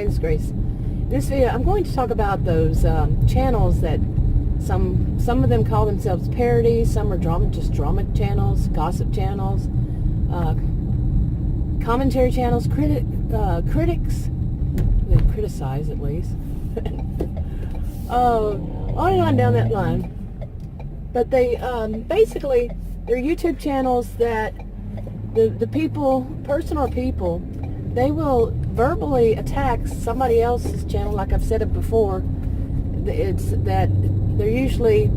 It's Grace. In this video, I'm going to talk about those channels that some of them call themselves parodies. Some are just drama channels, gossip channels, commentary channels, critics. They criticize at least. On and on down that line. But they basically they're YouTube channels that the people, person or people, they will verbally attack somebody else's channel. Like I've said it before, it's that they're usually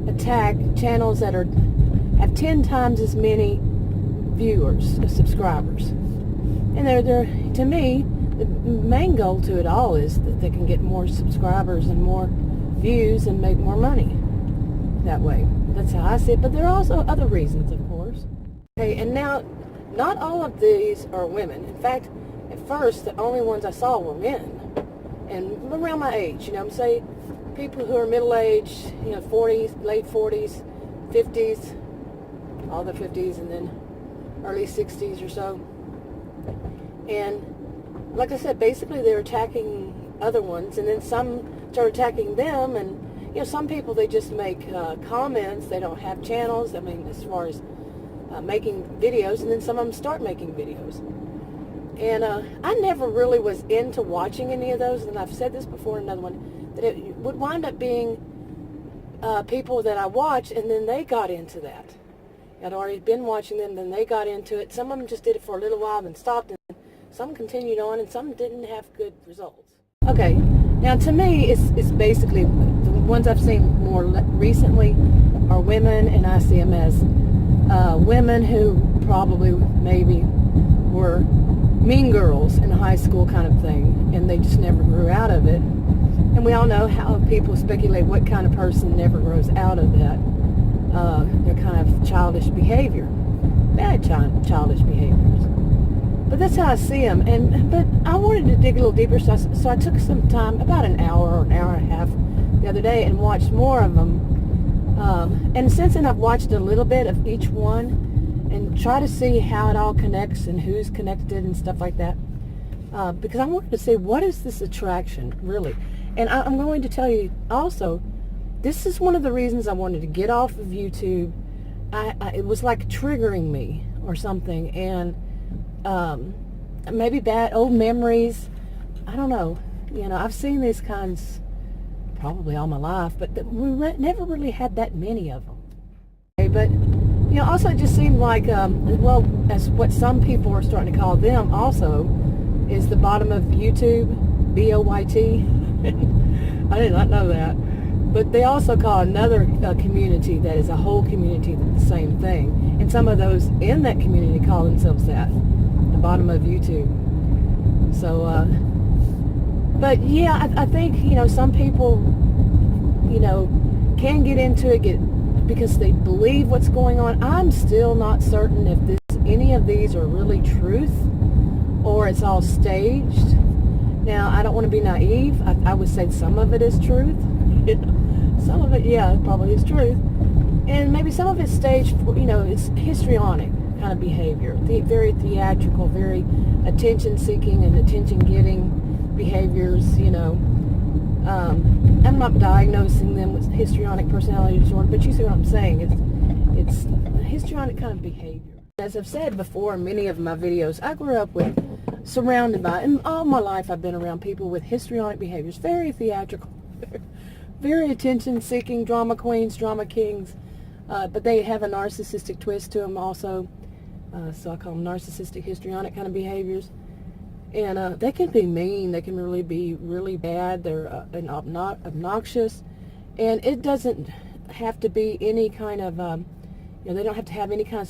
attack channels that have 10 times as many viewers, subscribers. And they're to me, the main goal to it all is that they can get more subscribers and more views and make more money that way. That's how I see it. But there are also other reasons, of course. Okay, and now, not all of these are women. In fact, at first, the only ones I saw were men, and around my age. Say people who are middle-aged, 40s, late 40s, 50s, all the 50s, and then early 60s or so. And like I said, basically they're attacking other ones, and then some start attacking them. And some people, they just make comments. They don't have channels. I mean, as far as making videos, and then some of them start making videos. And I never really was into watching any of those, and I've said this before in another one, that it would wind up being people that I watched, and then they got into that. I'd already been watching them, then they got into it. Some of them just did it for a little while and stopped, and some continued on, and some didn't have good results. Okay, now to me, it's basically, the ones I've seen more recently are women, and I see them as women who probably maybe were mean girls in high school kind of thing, and they just never grew out of it. And we all know how people speculate what kind of person never grows out of that. Their kind of childish behavior, bad childish behaviors. But that's how I see them. But I wanted to dig a little deeper, so I took some time, about an hour or an hour and a half the other day, and watched more of them. And since then, I've watched a little bit of each one, and try to see how it all connects and who's connected and stuff like that. Because I wanted to see, what is this attraction, really? And I'm going to tell you also, this is one of the reasons I wanted to get off of YouTube. It was like triggering me or something, and maybe bad old memories. I don't know. I've seen these kinds probably all my life, but we never really had that many of them. Okay, but also it just seemed like, as what some people are starting to call them also, is the bottom of YouTube, BOYT. I did not know that. But they also call another community that is a whole community the same thing. And some of those in that community call themselves that, the bottom of YouTube. So, but yeah, I think, some people, can get into it, because they believe what's going on. I'm still not certain if any of these are really truth or it's all staged. Now, I don't want to be naive. I would say some of it is truth. Some of it, yeah, probably is truth. And maybe some of it's staged for, it's histrionic kind of behavior. Very theatrical, very attention-seeking and attention-getting behaviors, I'm not diagnosing them with histrionic personality disorder, but you see what I'm saying. It's a histrionic kind of behavior. As I've said before in many of my videos, I grew up surrounded by, and all my life I've been around people with histrionic behaviors, very theatrical, very attention-seeking, drama queens, drama kings, but they have a narcissistic twist to them also, so I call them narcissistic, histrionic kind of behaviors. And they can be mean, they can really be really bad, they're obnoxious, and it doesn't have to be any kind of, they don't have to have any kind of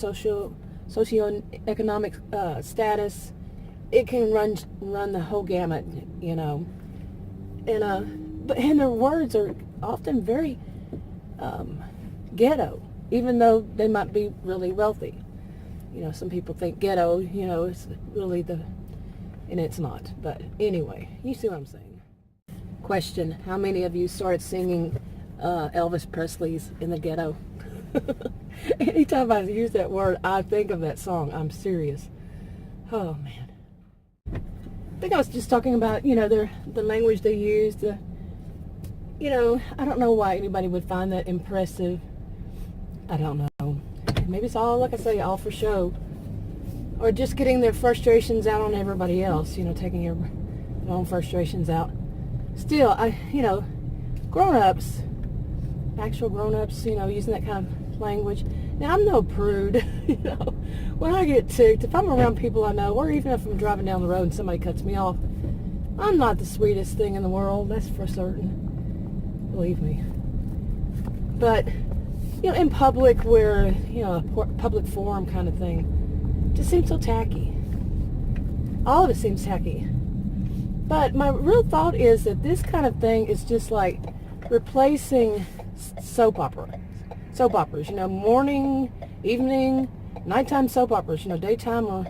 socioeconomic status. It can run the whole gamut, and their words are often very ghetto, even though they might be really wealthy. Some people think ghetto, is really and it's not. But anyway, you see what I'm saying. Question: how many of you started singing Elvis Presley's In the Ghetto? Anytime I use that word, I think of that song. I'm serious. Oh, man. I think I was just talking about, the language they use. I don't know why anybody would find that impressive. I don't know. Maybe it's all, like I say, all for show. Or just getting their frustrations out on everybody else, taking your own frustrations out. Still, grown-ups, actual grown-ups, using that kind of language. Now, I'm no prude, When I get ticked, if I'm around people I know, or even if I'm driving down the road and somebody cuts me off, I'm not the sweetest thing in the world, that's for certain. Believe me. But, in public where, a public forum kind of thing, just seems so tacky. All of it seems tacky. But my real thought is that this kind of thing is just like replacing soap operas. Soap operas, morning, evening, nighttime soap operas, daytime or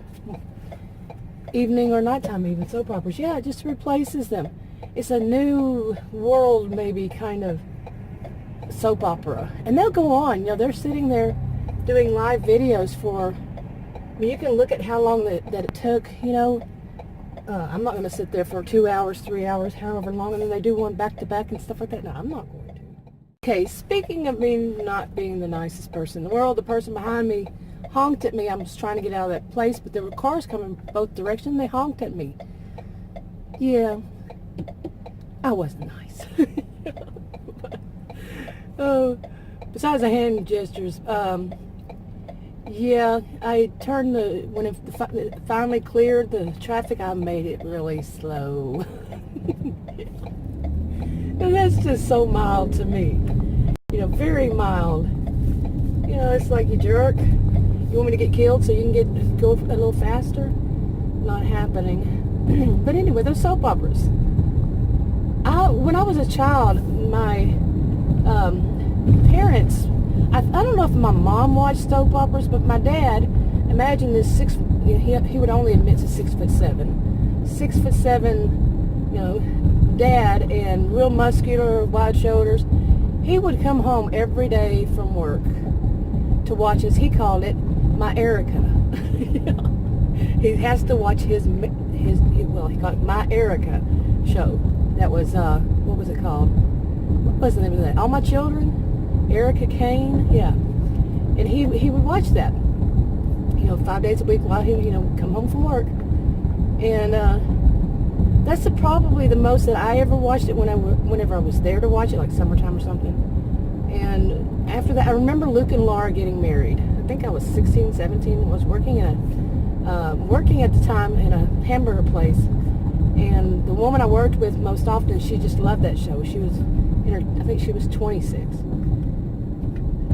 evening or nighttime even soap operas. Yeah, it just replaces them. It's a new world, maybe, kind of soap opera. And they'll go on. They're sitting there doing live videos for, you can look at how long that it took, I'm not going to sit there for 2 hours, 3 hours, however long, and then they do one back-to-back and stuff like that. No, I'm not going to. Okay, speaking of me not being the nicest person in the world, the person behind me honked at me. I was trying to get out of that place, but there were cars coming both directions. They honked at me. Yeah, I wasn't nice. Oh, besides the hand gestures, yeah, I turned when it finally cleared the traffic, I made it really slow. And that's just so mild to me. Very mild. It's like, you jerk. You want me to get killed so you can go a little faster? Not happening. But anyway, those soap operas. When I was a child, my parents, I don't know if my mom watched soap operas, but my dad, imagine this he would only admit to 6'7", 6'7", dad, and real muscular, wide shoulders. He would come home every day from work to watch, as he called it, my Erica. He has to watch his he called it My Erica show. That was, what was it called? What was the name of that? All My Children? Erica Kane? Yeah. And he would watch that, 5 days a week while he, come home from work. And that's probably the most that I ever watched it whenever I was there to watch it, like summertime or something. And after that, I remember Luke and Laura getting married. I think I was 16, 17. I was working at the time in a hamburger place. And the woman I worked with most often, she just loved that show. She was I think she was 26.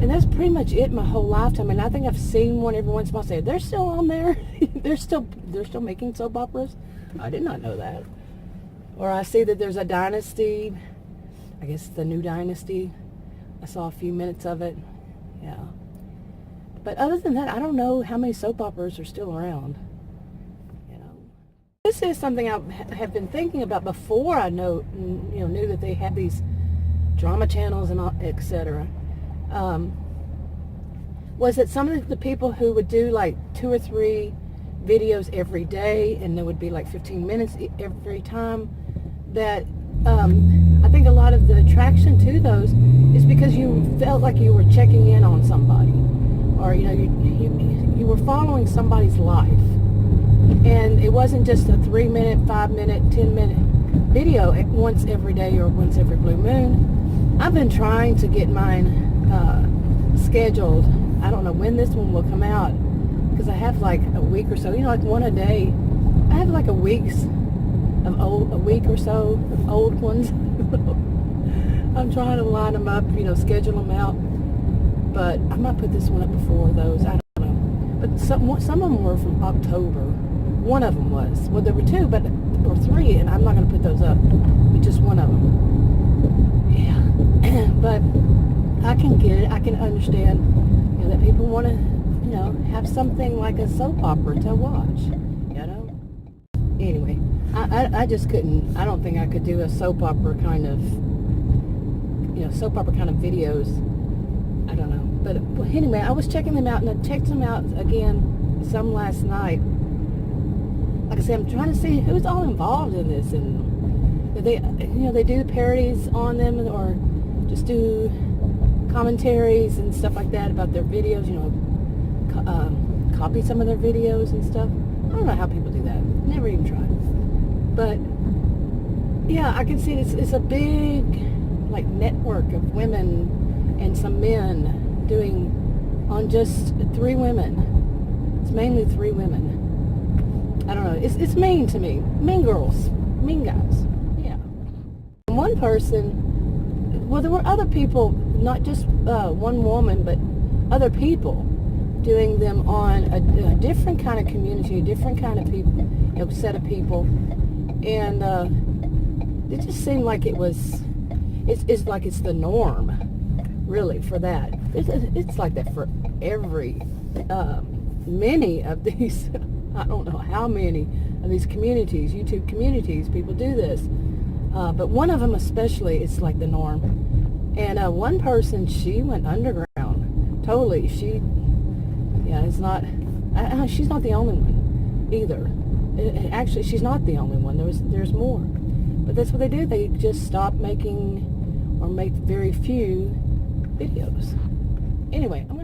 And that's pretty much it my whole lifetime. And I think I've seen one every once in a while. Say, they're still on there. they're still making soap operas. I did not know that. Or I see that there's a Dynasty. I guess the new Dynasty. I saw a few minutes of it. Yeah. But other than that, I don't know how many soap operas are still around. This is something I have been thinking about before I knew that they had these drama channels and etc. Was that some of the people who would do like 2 or 3 videos every day, and there would be like 15 minutes every time, that I think a lot of the attraction to those is because you felt like you were checking in on somebody, or you were following somebody's life. And it wasn't just a 3-minute, 5-minute, 10-minute video once every day or once every blue moon. I've been trying to get mine scheduled. I don't know when this one will come out, because I have like a week or so, like one a day. I have like a week or so of old ones. I'm trying to line them up, schedule them out. But I might put this one up before those. I don't know. But some of them were from October. One of them was. Well, there were 2, or 3, and I'm not going to put those up. But just one of them. Yeah. But I can get it. I can understand, that people want to, have something like a soap opera to watch. Anyway, I just couldn't. I don't think I could do a soap opera kind of, videos. I don't know. But anyway, I was checking them out, and I checked them out again some last night. like I say, I'm trying to see who's all involved in this, and they, they do parodies on them, or just do commentaries and stuff like that about their videos, copy some of their videos and stuff. I don't know how people do that. Never even tried. But yeah, I can see it's a big like network of women and some men doing on just 3 women. It's mainly 3 women. I don't know. It's mean to me. Mean girls. Mean guys. Yeah. One person, well, there were other people, not just one woman, but other people doing them on a different kind of community, a different kind of people, set of people. And it just seemed like it's like it's the norm, really, for that. It's like that for every, many of these, I don't know how many of these communities, YouTube communities, people do this. But one of them especially, it's like the norm. And one person, she went underground, totally. She's not the only one either. Actually, she's not the only one. There's more. But that's what they do. They just stop making, or make very few videos. Anyway, I'm going to